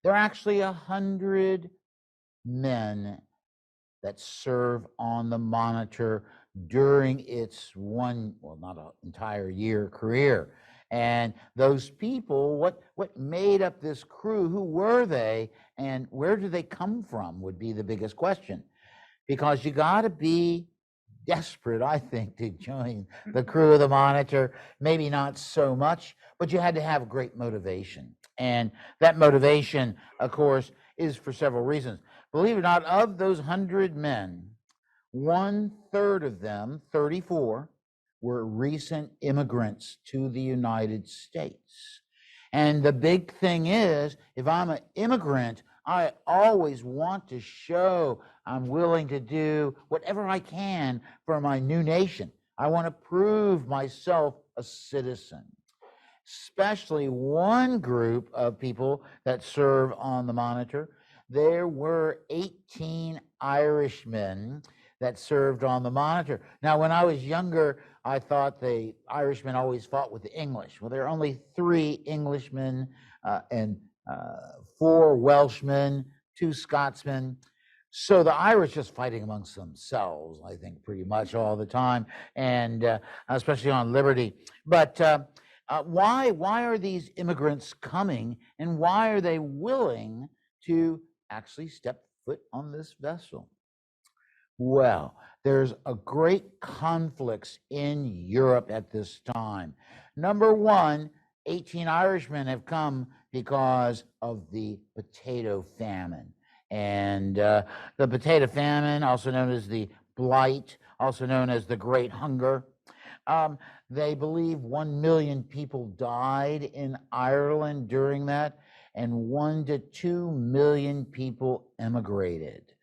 There are actually 100 men that serve on the Monitor during its not an entire year career. And those people, what made up this crew? Who were they, and where do they come from? Would be the biggest question, because you got to be desperate, I think, to join the crew of the Monitor. Maybe not so much, but you had to have great motivation. And that motivation, of course, is for several reasons. Believe it or not, of those 100 men, 1/3 of them, 34, were recent immigrants to the United States. And the big thing is, if I'm an immigrant, I always want to show I'm willing to do whatever I can for my new nation. I want to prove myself a citizen. Especially one group of people that serve on the Monitor. There were 18 Irishmen that served on the Monitor. Now, when I was younger, I thought the Irishmen always fought with the English. Well, there are only 3 Englishmen and 4 Welshmen, 2 Scotsmen. So the Irish just fighting amongst themselves, I think, pretty much all the time, and especially on liberty. But why are these immigrants coming, and why are they willing to actually step foot on this vessel? Well, there's a great conflicts in Europe at this time. Number one, 18 Irishmen have come because of the potato famine. And the potato famine, also known as the Blight, also known as the Great Hunger. They believe 1 million people died in Ireland during that, and 1 to 2 million people emigrated.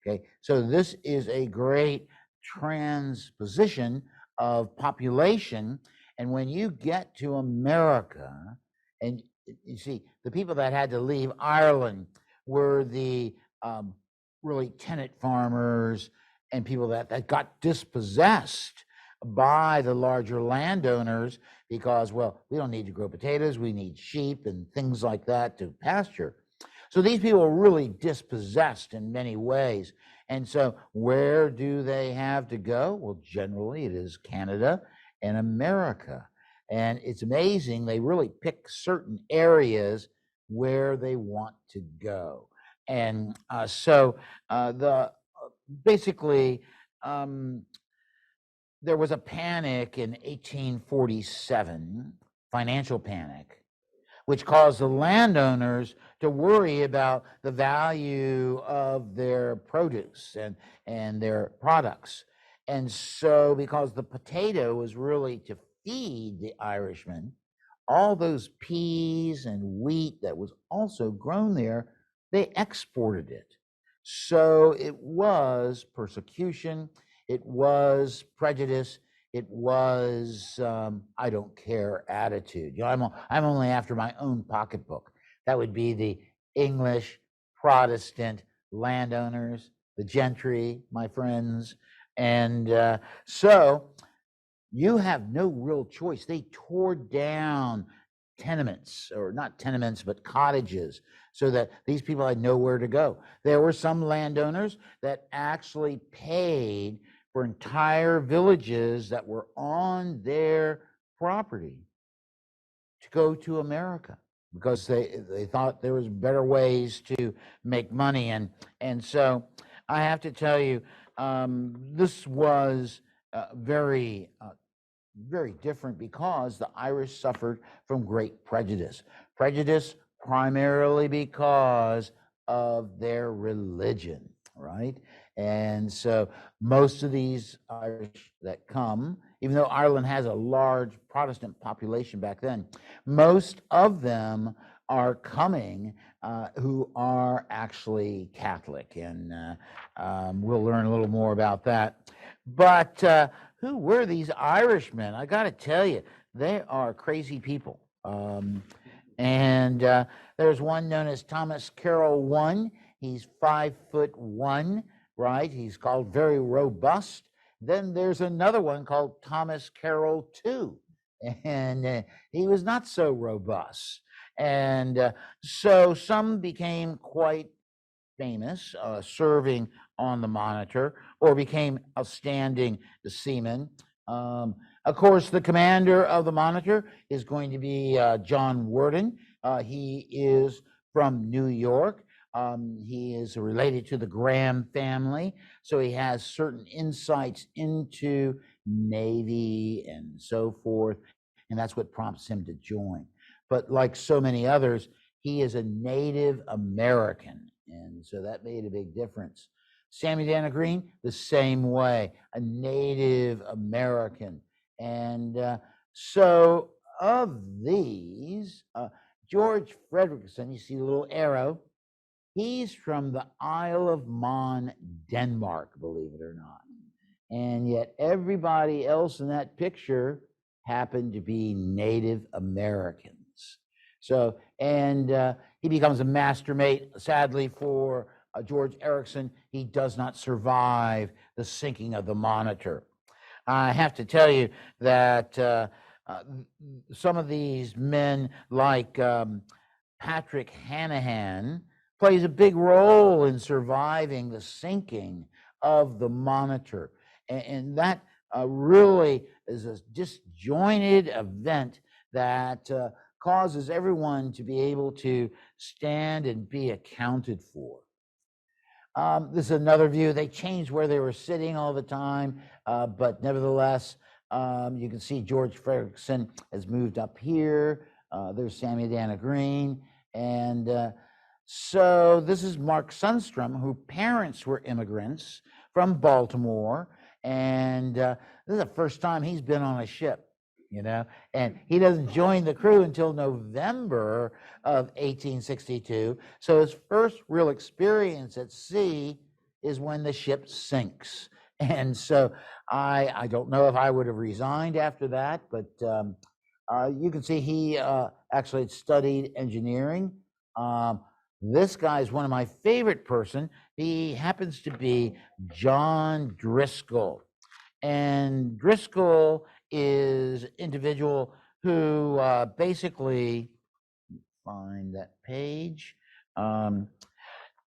Okay, so this is a great transposition of population. And when you get to America, and you see, the people that had to leave Ireland were the really tenant farmers and people that got dispossessed by the larger landowners because, well, we don't need to grow potatoes, we need sheep and things like that to pasture. So these people are really dispossessed in many ways. And so where do they have to go? Well, generally it is Canada and America. And it's amazing, they really pick certain areas where they want to go. And basically, there was a panic in 1847, financial panic, which caused the landowners to worry about the value of their produce and their products. And so, because the potato was really to feed the Irishmen, all those peas and wheat that was also grown there, they exported it. So it was persecution, it was prejudice, it was I don't care attitude. You know, I'm only after my own pocketbook. That would be the English Protestant landowners, the gentry, my friends. And so you have no real choice. They tore down tenements, or not tenements, but cottages, so that these people had nowhere to go. There were some landowners that actually paid for entire villages that were on their property to go to America because they thought there was better ways to make money. And so I have to tell you, this was very different because the Irish suffered from great prejudice. Prejudice primarily because of their religion, right? And so most of these Irish that come, even though Ireland has a large Protestant population back then, most of them are coming who are actually Catholic. And we'll learn a little more about that. But who were these Irishmen? I got to tell you, they are crazy people. And there's one known as Thomas Carroll I. He's 5'1", right? He's called very robust. Then there's another one called Thomas Carroll II, and he was not so robust. And so some became quite famous, serving on the Monitor, or became outstanding seamen. Of course, the commander of the Monitor is going to be John Worden. He is from New York. He is related to the Graham family, so he has certain insights into Navy and so forth, and that's what prompts him to join. But like so many others, he is a Native American, and so that made a big difference. Sammy Dana Green, the same way, a Native American. And so of these, George Frederickson, you see the little arrow, he's from the Isle of Man, Denmark, believe it or not. And yet everybody else in that picture happened to be Native Americans. So, and he becomes a master mate. Sadly for George Erickson, he does not survive the sinking of the Monitor. I have to tell you that some of these men, like Patrick Hanahan, plays a big role in surviving the sinking of the Monitor. And that really is a disjointed event that causes everyone to be able to stand and be accounted for. This is another view. They changed where they were sitting all the time, but nevertheless, you can see George Frederickson has moved up here. There's Sammy Dana Green. And so this is Mark Sundstrom, whose parents were immigrants from Baltimore. And this is the first time he's been on a ship, you know, and he doesn't join the crew until November of 1862. So his first real experience at sea is when the ship sinks. And so I don't know if I would have resigned after that, but you can see he actually had studied engineering. This guy is one of my favorite person. He happens to be John Driscoll. And Driscoll is an individual who basically, find that page,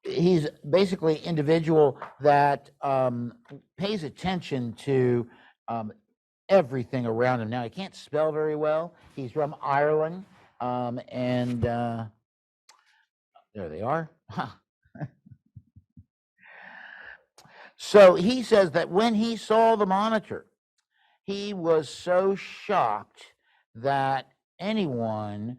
he's basically an individual that pays attention to everything around him. Now, he can't spell very well. He's from Ireland, and there they are. So he says that when he saw the Monitor, he was so shocked that anyone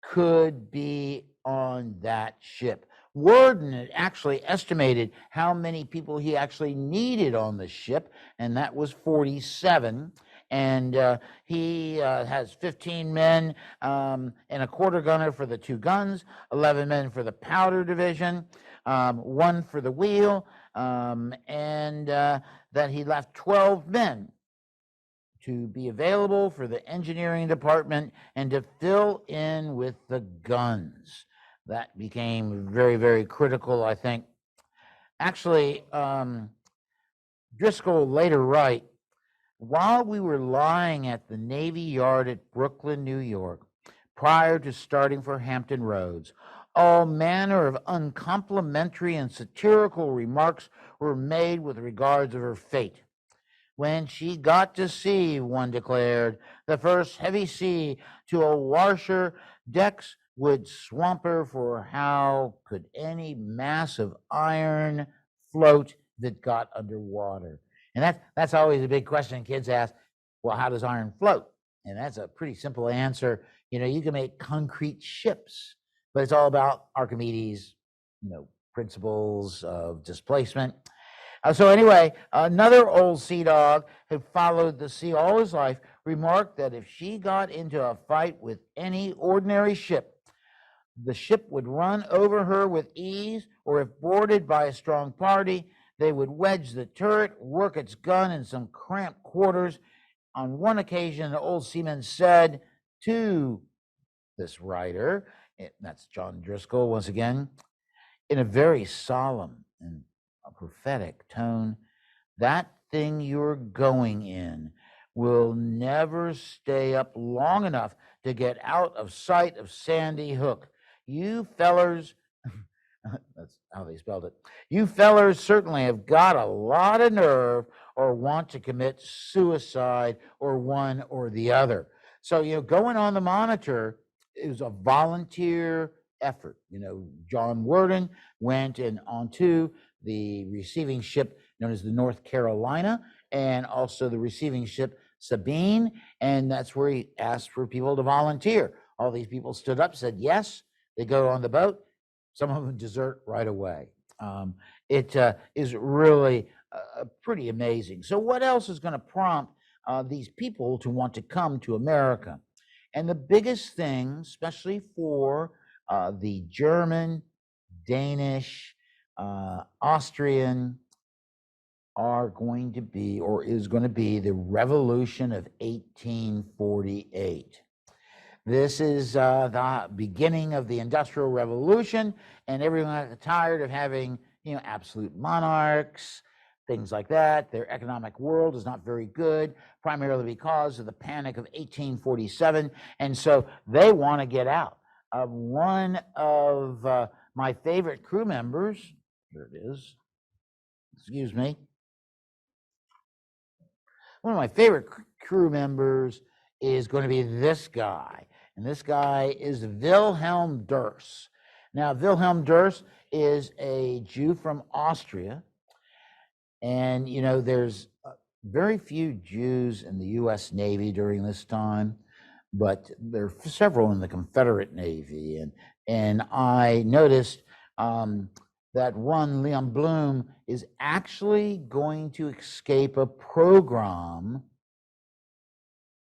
could be on that ship. Worden had actually estimated how many people he actually needed on the ship, and that was 47. And he has 15 men and a quarter gunner for the 2 guns, 11 men for the powder division, 1 for the wheel, and that he left 12 men to be available for the engineering department and to fill in with the guns. That became very, very critical, I think. Actually, Driscoll later writes, while we were lying at the Navy Yard at Brooklyn, New York, prior to starting for Hampton Roads, all manner of uncomplimentary and satirical remarks were made with regards of her fate. When she got to sea, one declared, the first heavy sea to a washer decks would swamp her, for how could any mass of iron float that got underwater? And that's always a big question kids ask, well, how does iron float? And that's a pretty simple answer. You know, you can make concrete ships, but it's all about Archimedes, you know, principles of displacement. So anyway, another old sea dog who followed the sea all his life remarked that if she got into a fight with any ordinary ship, the ship would run over her with ease, or if boarded by a strong party, they would wedge the turret, work its gun in some cramped quarters. On one occasion, the old seaman said to this writer, that's John Driscoll once again, in a very solemn and a prophetic tone, that thing you're going in will never stay up long enough to get out of sight of Sandy Hook. You fellers, that's how they spelled it. You fellers certainly have got a lot of nerve or want to commit suicide or one or the other. So, going on the Monitor is a volunteer effort. John Worden went onto the receiving ship known as the North Carolina, and also the receiving ship Sabine, and that's where he asked for people to volunteer. All these people stood up, said yes. They go on the boat. Some of them desert right away. It is really pretty amazing. So what else is going to prompt these people to want to come to America? And the biggest thing, especially for the German, Danish, Austrian, are going to be, or is going to be, the Revolution of 1848. This is the beginning of the Industrial Revolution, and everyone got tired of having, absolute monarchs, things like that. Their economic world is not very good, primarily because of the Panic of 1847, and so they want to get out. One of my favorite crew members, here it is, excuse me, one of my favorite crew members is going to be this guy. And this guy is Wilhelm Durst. Now, Wilhelm Durst is a Jew from Austria. And, there's very few Jews in the U.S. Navy during this time, but there are several in the Confederate Navy. And I noticed that one, Leon Blum, is actually going to escape a pogrom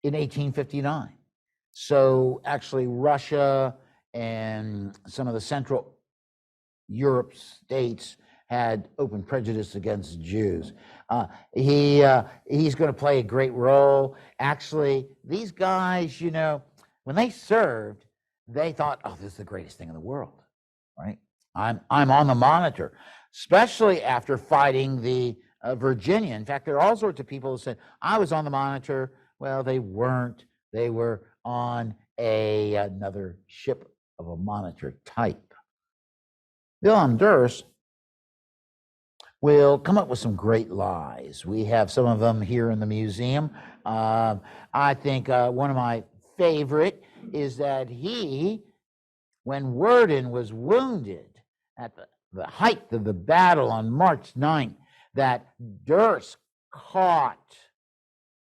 in 1859. So actually Russia and some of the Central Europe states had open prejudice against Jews. He's going to play a great role. Actually, these guys, when they served, they thought, oh, this is the greatest thing in the world, right? I'm on the Monitor, especially after fighting the Virginia. In fact, there are all sorts of people who said, I was on the Monitor. Well, they weren't. They were on another ship of a Monitor type. Wilhelm Durst will come up with some great lies. We have some of them here in the museum. I think one of my favorite is that when Worden was wounded at the height of the battle on March 9th, that Durst caught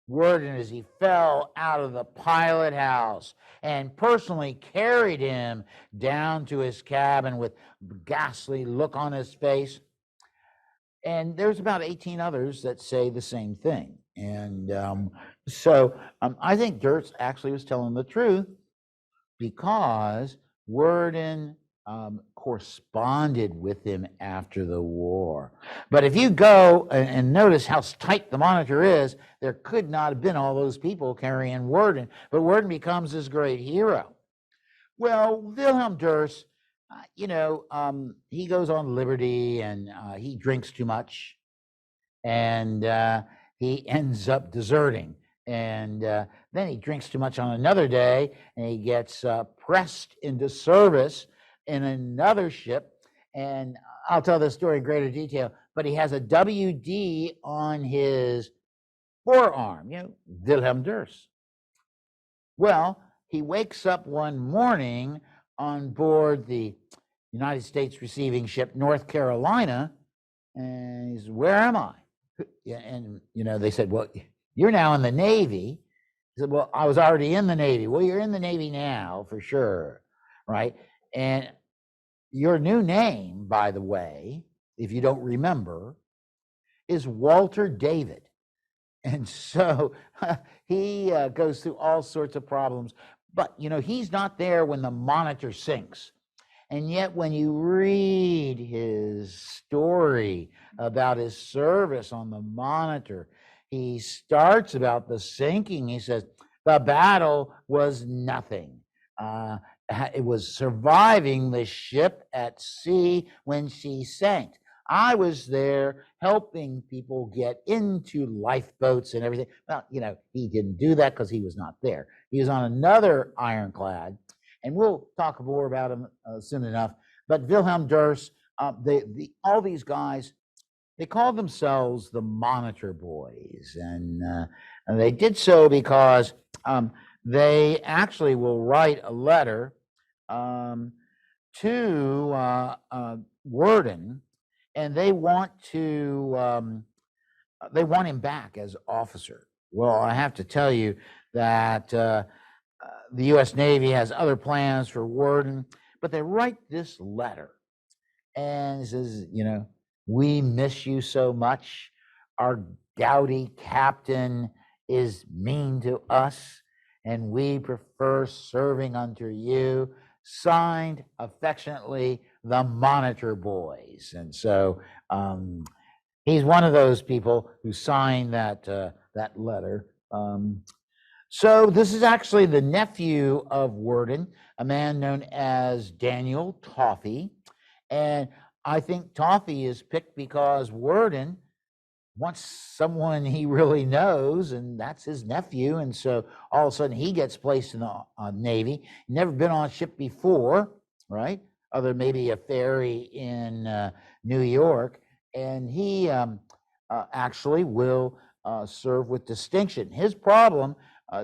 Worden as he fell out of the pilot house and personally carried him down to his cabin with a ghastly look on his face. And there's about 18 others that say the same thing. And so I think Durst actually was telling the truth, because Worden corresponded with him after the war. But if you go and notice how tight the Monitor is, there could not have been all those people carrying Worden. But Worden becomes this great hero. Well, Wilhelm Durst, he goes on liberty, and he drinks too much, and he ends up deserting. And then he drinks too much on another day, and he gets pressed into service in another ship. And I'll tell this story in greater detail, but he has a WD on his forearm, Wilhelm Durst. Well, he wakes up one morning on board the United States receiving ship North Carolina, and he says, where am I? And, they said, well, you're now in the Navy. He said, well, I was already in the Navy. Well, you're in the Navy now for sure, right? And your new name, by the way, if you don't remember, is Walter David. And so he goes through all sorts of problems. But, he's not there when the Monitor sinks. And yet when you read his story about his service on the Monitor, he starts about the sinking. He says, the battle was nothing. It was surviving the ship at sea when she sank. I was there helping people get into lifeboats and everything. Well, he didn't do that because he was not there. He was on another ironclad, and we'll talk more about him soon enough. But Wilhelm Durst, all these guys, they called themselves the Monitor Boys, and they did so because they actually will write a letter to Worden, and they want him back as officer. Well, I have to tell you that the U.S. Navy has other plans for Worden, but they write this letter, and it says, we miss you so much. Our gouty captain is mean to us, and we prefer serving under you. Signed affectionately, the Monitor Boys. And so he's one of those people who signed that letter. So this is actually the nephew of Worden, a man known as Daniel Toffee. And I think Toffee is picked because Worden wants someone he really knows, and that's his nephew. And so all of a sudden he gets placed in the Navy. Never been on a ship before, right? Other maybe a ferry in New York. And he actually will serve with distinction. His problem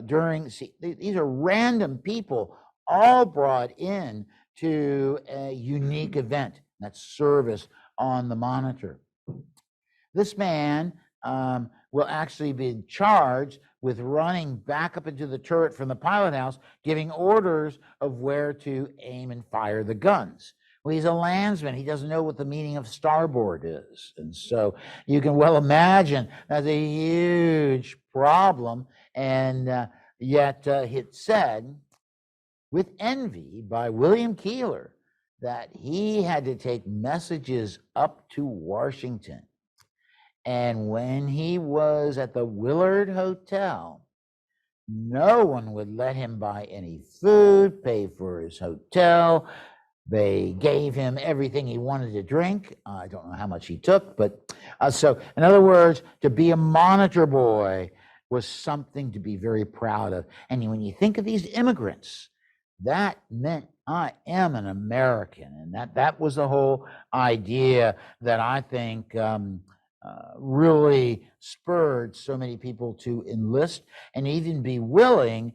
these are random people all brought in to a unique event. That's service on the Monitor. This man will actually be charged with running back up into the turret from the pilot house, giving orders of where to aim and fire the guns. Well, he's a landsman. He doesn't know what the meaning of starboard is. And so you can well imagine that's a huge problem. And yet it's said with envy by William Keeler that he had to take messages up to Washington. And when he was at the Willard Hotel, no one would let him buy any food, pay for his hotel. They gave him everything he wanted to drink. I don't know how much he took, but so in other words, to be a Monitor Boy was something to be very proud of. And when you think of these immigrants, that meant I am an American. And that was the whole idea that I think really spurred so many people to enlist and even be willing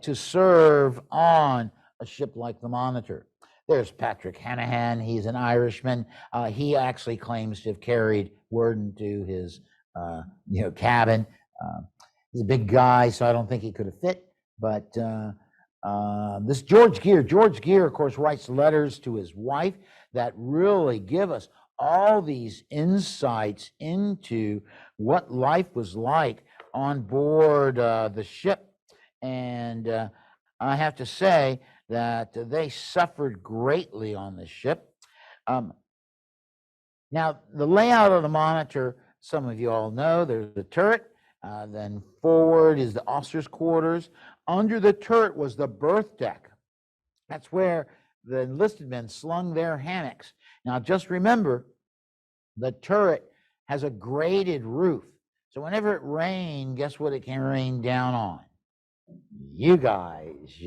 to serve on a ship like the Monitor. There's Patrick Hanahan. He's an Irishman. He actually claims to have carried Worden to his cabin. He's a big guy, so I don't think he could have fit. But this George Geer, of course, writes letters to his wife that really give us all these insights into what life was like on board the ship. And I have to say that they suffered greatly on the ship. Now, the layout of the Monitor, some of you all know, there's the turret, then forward is the officers' quarters. Under the turret was the berth deck. That's where the enlisted men slung their hammocks. Now, just remember, the turret has a graded roof. So whenever it rained, guess what it can rain down on? You guys,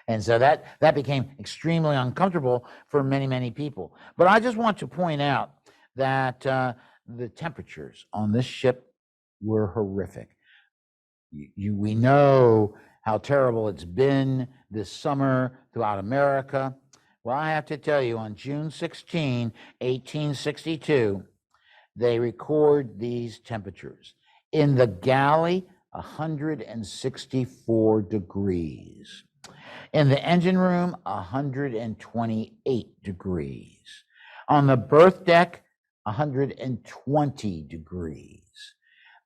And so that became extremely uncomfortable for many, many people. But I just want to point out that the temperatures on this ship were horrific. We know how terrible it's been this summer throughout America. Well, I have to tell you, on June 16, 1862, they record these temperatures. In the galley, 164 degrees. In the engine room, 128 degrees. On the berth deck, 120 degrees.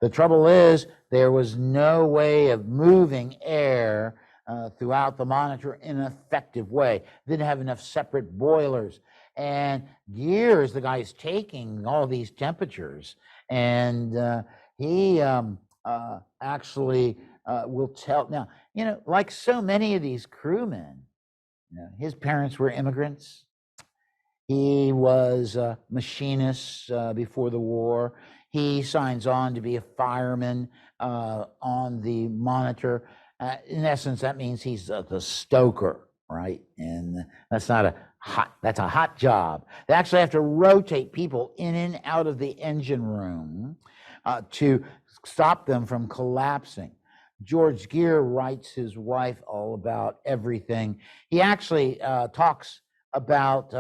The trouble is, there was no way of moving air throughout the Monitor in an effective way. Didn't have enough separate boilers. And Geers, the guy, is taking all these temperatures, and he actually will tell. Now, like so many of these crewmen, his parents were immigrants. He was a machinist before the war. He signs on to be a fireman on the Monitor. In essence, that means he's the stoker, right? And that's not a that's a hot job. They actually have to rotate people in and out of the engine room to stop them from collapsing. George Geer writes his wife all about everything. He actually talks about,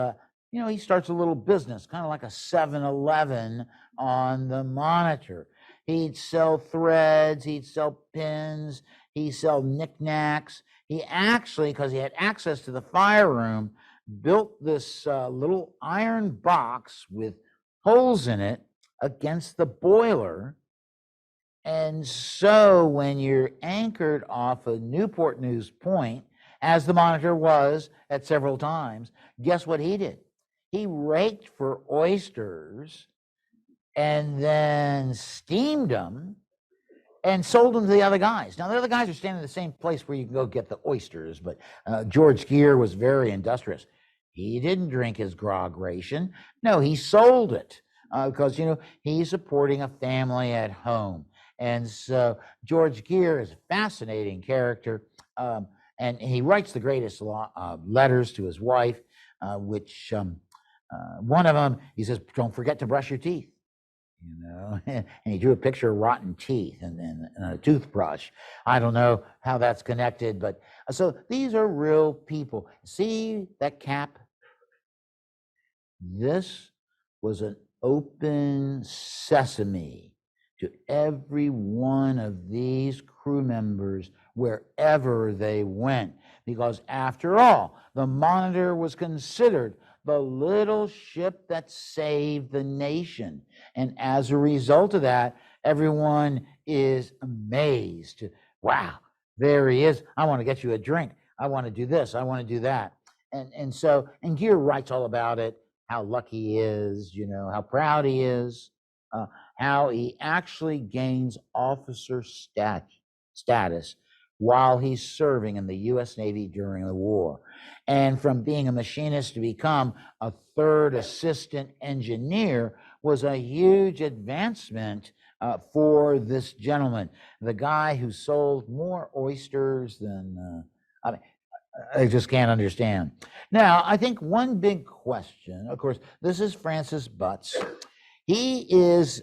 he starts a little business, kind of like a 7-Eleven on the Monitor. He'd sell threads, he'd sell pins, he'd sell knickknacks. He actually, because he had access to the fire room, built this little iron box with holes in it against the boiler. And so when you're anchored off of Newport News Point, as the Monitor was at several times, guess what he did? He raked for oysters and then steamed them and sold them to the other guys. Now, the other guys are standing in the same place where you can go get the oysters, but George Geer was very industrious. He didn't drink his grog ration. No, he sold it because, he's supporting a family at home. And so George Geer is a fascinating character, and he writes the greatest letters to his wife, which one of them, he says, don't forget to brush your teeth. And he drew a picture of rotten teeth and a toothbrush. I don't know how that's connected, but so these are real people. See that cap? This was an open sesame to every one of these crew members wherever they went, because after all, the Monitor was considered the little ship that saved the nation. And as a result of that, everyone is amazed. Wow, there he is. I want to get you a drink. I want to do this. I want to do that. And so Geer writes all about it, how lucky he is, how proud he is, how he actually gains officer status while he's serving in the U.S. Navy during the war. And from being a machinist to become a third assistant engineer was a huge advancement for this gentleman, the guy who sold more oysters than, I just can't understand. Now, I think one big question, of course, this is Francis Butz. He is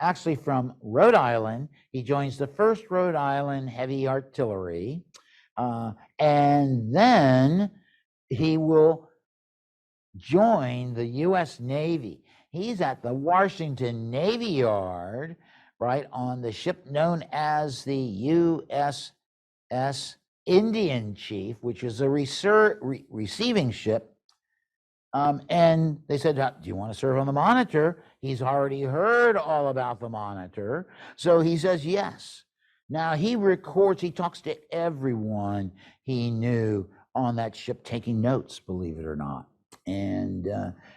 actually from Rhode Island. He joins the 1st Rhode Island Heavy Artillery, and then he will join the U.S. Navy. He's at the Washington Navy Yard, right, on the ship known as the USS Indian Chief, which is a receiving ship. And they said, do you want to serve on the Monitor? He's already heard all about the Monitor. So he says yes. Now he talks to everyone he knew on that ship, taking notes, believe it or not. And,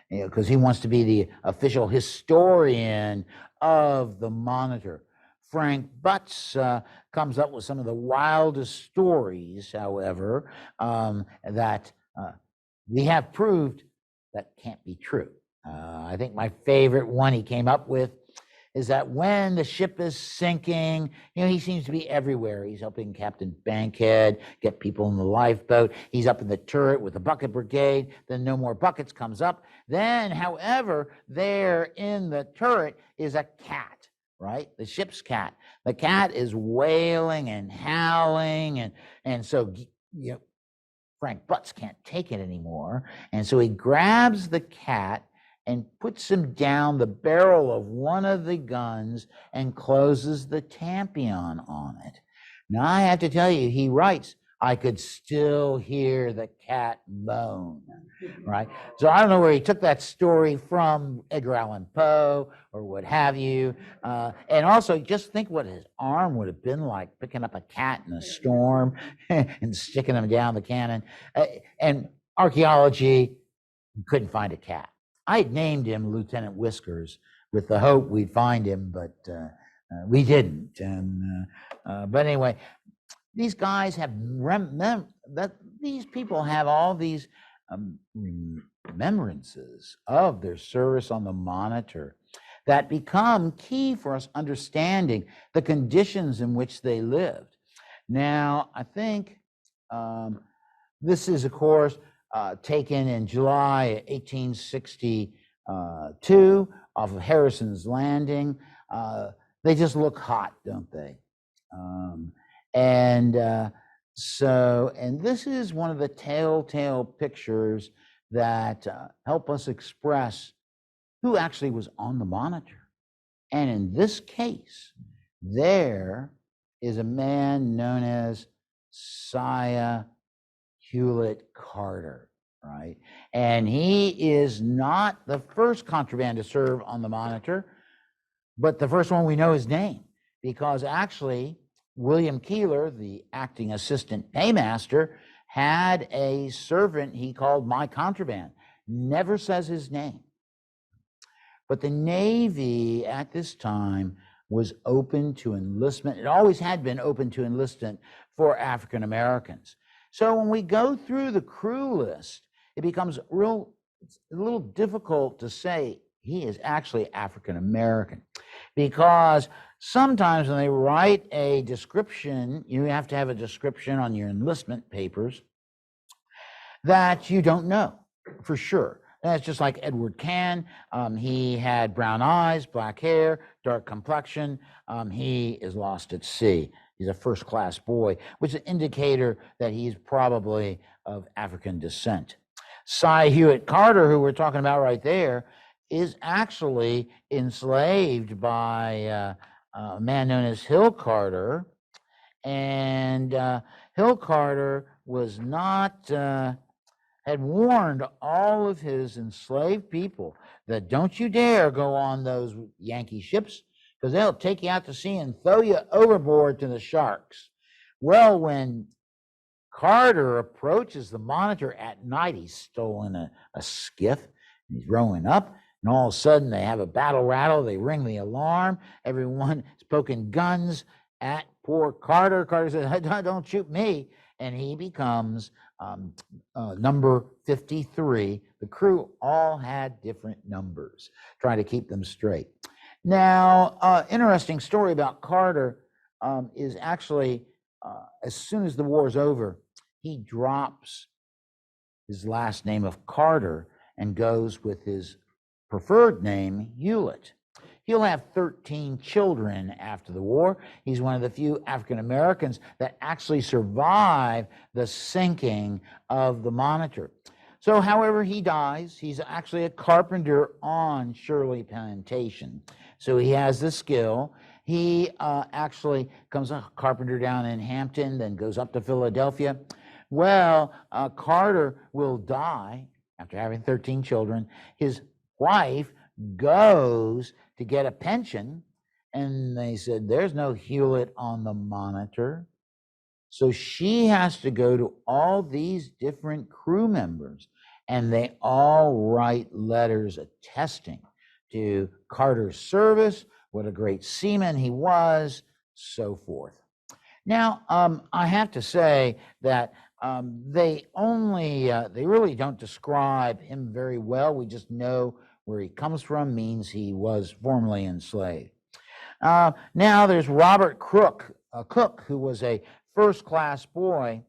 because he wants to be the official historian of the Monitor. Frank Butz comes up with some of the wildest stories, however, that we have proved that can't be true. I think my favorite one he came up with is that when the ship is sinking, he seems to be everywhere. He's helping Captain Bankhead get people in the lifeboat. He's up in the turret with the bucket brigade. Then No More Buckets comes up. Then, however, there in the turret is a cat, right? The ship's cat. The cat is wailing and howling, and so Frank Butz can't take it anymore, and so he grabs the cat and puts him down the barrel of one of the guns and closes the tampion on it. Now, I have to tell you, he writes, I could still hear the cat moan, right? So I don't know where he took that story from, Edgar Allan Poe or what have you. And also, just think what his arm would have been like picking up a cat in a storm and sticking him down the cannon. And archaeology couldn't find a cat. I had named him Lieutenant Whiskers with the hope we'd find him, but we didn't. And but anyway, these guys have these people have all these remembrances of their service on the Monitor that become key for us understanding the conditions in which they lived. Now, I think this is, of course, taken in July 1862 off of Harrison's Landing. They just look hot, don't they? And this is one of the telltale pictures that help us express who actually was on the Monitor. And in this case, there is a man known as Hewlett Carter, right? And he is not the first contraband to serve on the Monitor, but the first one we know his name, because actually William Keeler, the acting assistant paymaster, had a servant he called My Contraband. Never says his name. But the Navy at this time was open to enlistment. It always had been open to enlistment for African Americans. So when we go through the crew list, it becomes it's a little difficult to say he is actually African American, because sometimes when they write a description, you have to have a description on your enlistment papers that you don't know for sure. That's just like Edward Cann. He had brown eyes, black hair, dark complexion. He is lost at sea. He's a first-class boy, which is an indicator that he's probably of African descent. Hewlett Carter, who we're talking about right there, is actually enslaved by a man known as Hill Carter. And Hill Carter was not... had warned all of his enslaved people that don't you dare go on those Yankee ships, because they'll take you out to sea and throw you overboard to the sharks. Well, when Carter approaches the Monitor at night, he's stolen a skiff, and he's rowing up, and all of a sudden they have a battle rattle, they ring the alarm, everyone is poking guns at poor Carter. Carter says, don't shoot me, and he becomes number 53. The crew all had different numbers, trying to keep them straight. Now, interesting story about Carter is actually, as soon as the war is over, he drops his last name of Carter and goes with his preferred name, Hewlett. He'll have 13 children after the war. He's one of the few African Americans that actually survive the sinking of the Monitor. So, however, he dies. He's actually a carpenter on Shirley Plantation. So he has the skill. He actually becomes a carpenter down in Hampton, then goes up to Philadelphia. Well, Carter will die after having 13 children. His wife goes to get a pension, and they said, there's no Hewlett on the Monitor. So she has to go to all these different crew members, and they all write letters attesting to Carter's service, what a great seaman he was, so forth. Now, I have to say that they really don't describe him very well. We just know where he comes from, means he was formerly enslaved. Now there's Robert Cook, who was a first-class boy.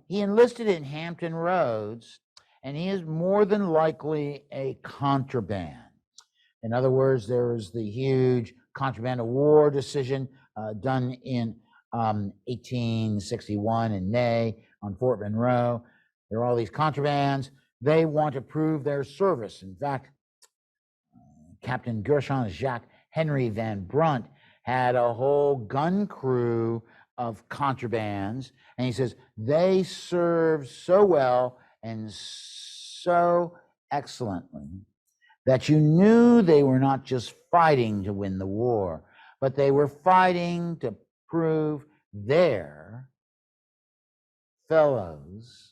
He enlisted in Hampton Roads, and he is more than likely a contraband. In other words, there was the huge contraband of war decision done in 1861 in May on Fort Monroe. There are all these contrabands. They want to prove their service. In fact, Captain Gershon Jacques Henry Van Brunt had a whole gun crew of contrabands, and he says they served so well and so excellently that you knew they were not just fighting to win the war, but they were fighting to prove their fellows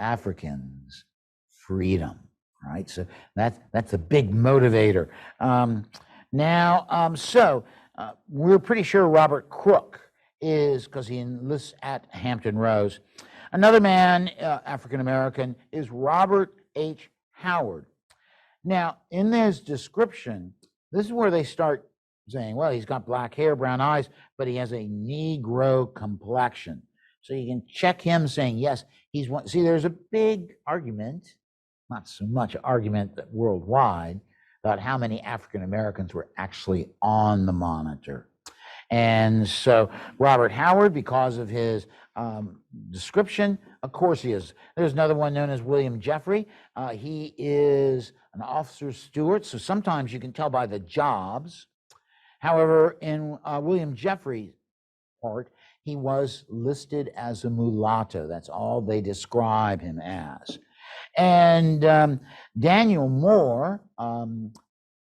Africans freedom. Right, so that's a big motivator. We're pretty sure Robert Cook is, because he enlists at Hampton Roads. Another man, African-American, is Robert H. Howard. Now, in this description, this is where they start saying, well, he's got black hair, brown eyes, but he has a Negro complexion. So you can check him saying, yes, he's one. See, there's a big argument, not so much argument that worldwide, about how many African Americans were actually on the monitor. And so Robert Howard, because of his description, of course he is. There's another one known as William Jeffrey. He is an officer's steward, so sometimes you can tell by the jobs. However, in William Jeffrey's part, he was listed as a mulatto. That's all they describe him as. And Daniel Moore,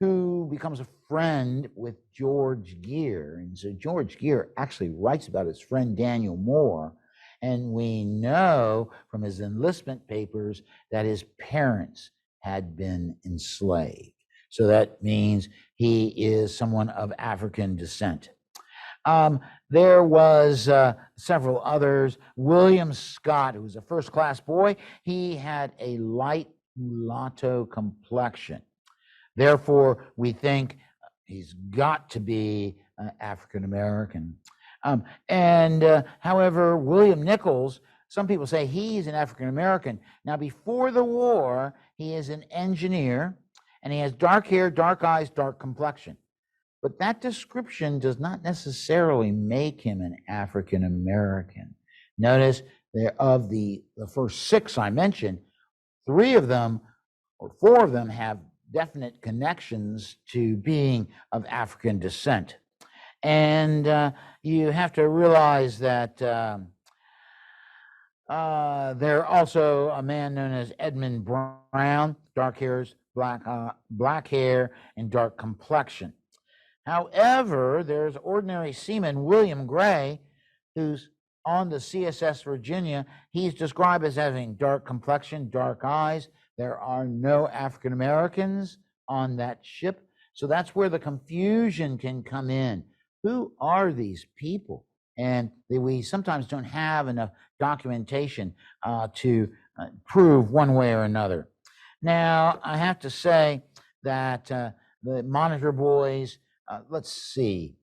who becomes a friend with George Geer. And so George Geer actually writes about his friend Daniel Moore. And we know from his enlistment papers that his parents had been enslaved. So that means he is someone of African descent. There was several others. William Scott, who was a first-class boy, he had a light mulatto complexion. Therefore, we think he's got to be African-American. However, William Nichols, some people say he's an African-American. Now, before the war, he is an engineer, and he has dark hair, dark eyes, dark complexion. But that description does not necessarily make him an African-American. Notice there of the first 6 I mentioned, 3 of them or 4 of them have definite connections to being of African descent. And you have to realize that there also a man known as Edmund Brown, dark hairs, black hair, and dark complexion. However, there's ordinary seaman William Gray, who's on the CSS Virginia. He's described as having dark complexion, dark eyes. There are no African Americans on that ship. So that's where the confusion can come in. Who are these people? And we sometimes don't have enough documentation to prove one way or another. Now, I have to say that the monitor boys, let's see.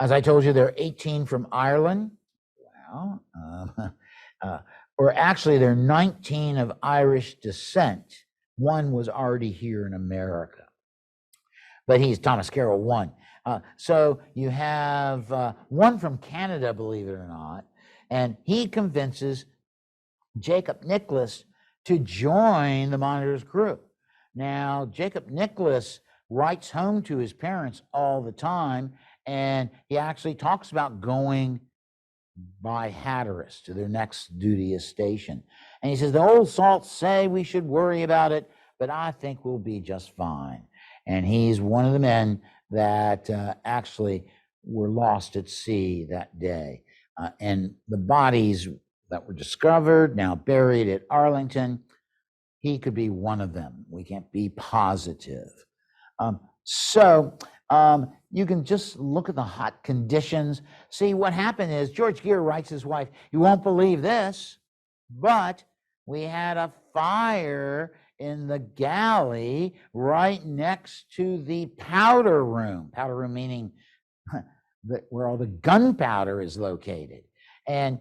As I told you, there are 18 from Ireland. Wow. Or actually, there are 19 of Irish descent. One was already here in America. But he's Thomas Carroll, one. So you have one from Canada, believe it or not, and he convinces Jacob Nicholas to join the Monitor's crew. Now, Jacob Nicholas writes home to his parents all the time, and he actually talks about going by Hatteras to their next duty station. And he says, the old salts say we should worry about it, but I think we'll be just fine. And he's one of the men that actually were lost at sea that day. And the bodies that were discovered, now buried at Arlington, he could be one of them. We can't be positive. You can just look at the hot conditions. See, what happened is George Geer writes his wife, you won't believe this, but we had a fire in the galley right next to the powder room. Powder room meaning where all the gunpowder is located. And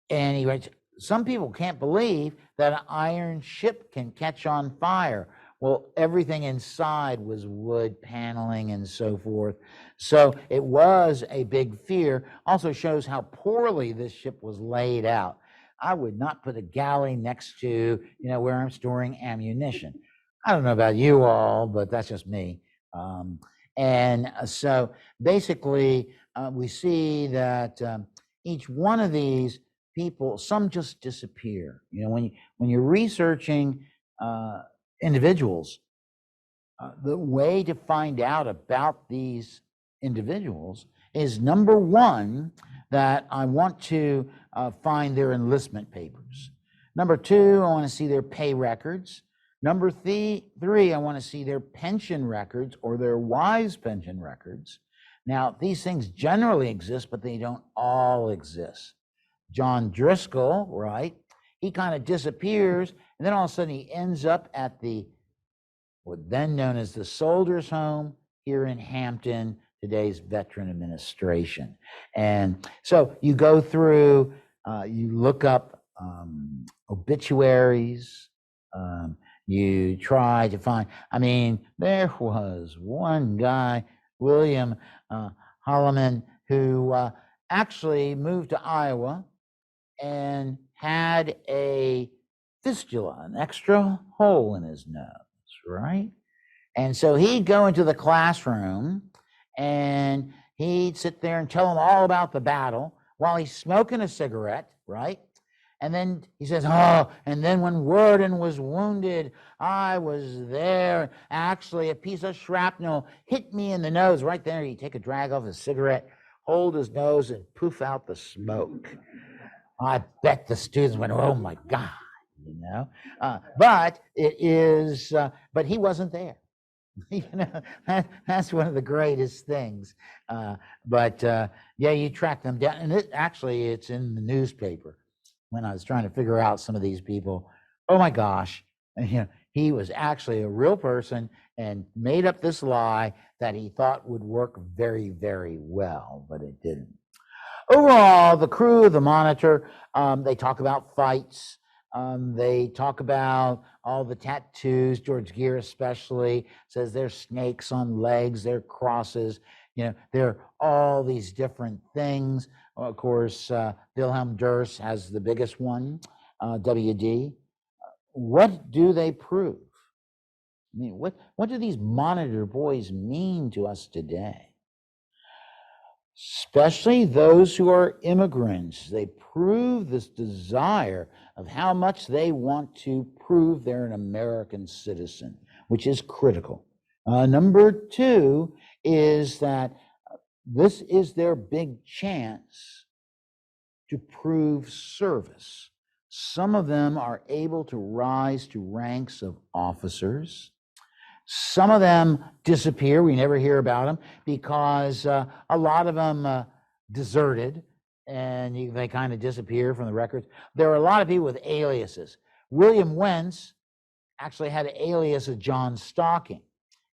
he writes, some people can't believe that an iron ship can catch on fire. Well, everything inside was wood paneling and so forth. So it was a big fear. Also shows how poorly this ship was laid out. I would not put a galley next to, where I'm storing ammunition. I don't know about you all, but that's just me. So basically, we see that each one of these people, some just disappear. When you're researching individuals, the way to find out about these individuals is, number one, that I want to find their enlistment papers. Number two, I want to see their pay records. Number three, I want to see their pension records or their wives' pension records. Now, these things generally exist, but they don't all exist. John Driscoll, right? He kind of disappears, and then all of a sudden he ends up at the what then known as the Soldiers' Home here in Hampton, today's Veteran Administration. And so you go through, you look up obituaries, you try to find, I mean, there was one guy, William Holloman, who actually moved to Iowa and had a fistula, an extra hole in his nose, right? And so he'd go into the classroom and he'd sit there and tell them all about the battle while he's smoking a cigarette, right? And then he says, oh, and then when Worden was wounded, I was there. Actually, a piece of shrapnel hit me in the nose. Right there, he'd take a drag off his cigarette, hold his nose, and poof out the smoke. I bet the students went, oh my God, you know. But he wasn't there. You know, that's one of the greatest things. Yeah, you track them down, and it's in the newspaper. When I was trying to figure out some of these people, oh my gosh, you know, he was actually a real person and made up this lie that he thought would work very, very well, but it didn't. Overall, the crew of the Monitor, they talk about fights. They talk about all the tattoos. George Gere especially says there's snakes on legs, there are crosses. You know, there are all these different things. Of course, Wilhelm Durst has the biggest one, WD. What do they prove? I mean, what do these Monitor boys mean to us today? Especially those who are immigrants. They prove this desire of how much they want to prove they're an American citizen, which is critical. Number two is that this is their big chance to prove service. Some of them are able to rise to ranks of officers. Some of them disappear. We never hear about them because a lot of them deserted and they kind of disappear from the records. There are a lot of people with aliases. William Wentz actually had an alias of John Stocking.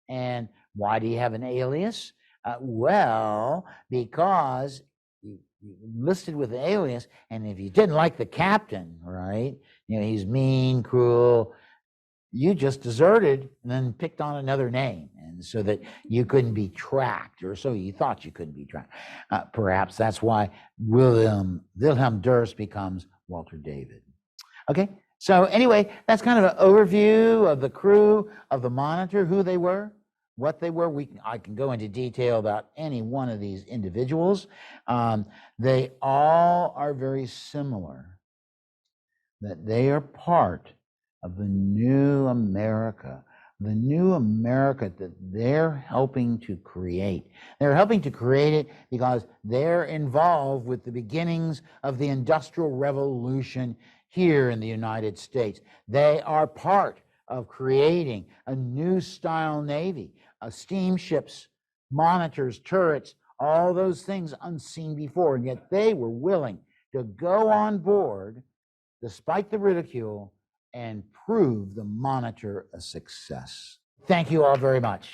And why do you have an alias? Well, because you listed with an alias, and if you didn't like the captain, right, you know, he's mean, cruel, you just deserted and then picked on another name, and so that you couldn't be tracked, or so you thought you couldn't be tracked. Perhaps that's why Wilhelm Durst becomes Walter David. Okay, so anyway, that's kind of an overview of the crew of the Monitor, who they were, what they were. I can go into detail about any one of these individuals. They all are very similar, that they are part of the new America that they're helping to create. They're helping to create it because they're involved with the beginnings of the Industrial Revolution here in the United States. They are part of creating a new style Navy, steamships, monitors, turrets, all those things unseen before, and yet they were willing to go on board despite the ridicule and prove the Monitor a success. Thank you all very much.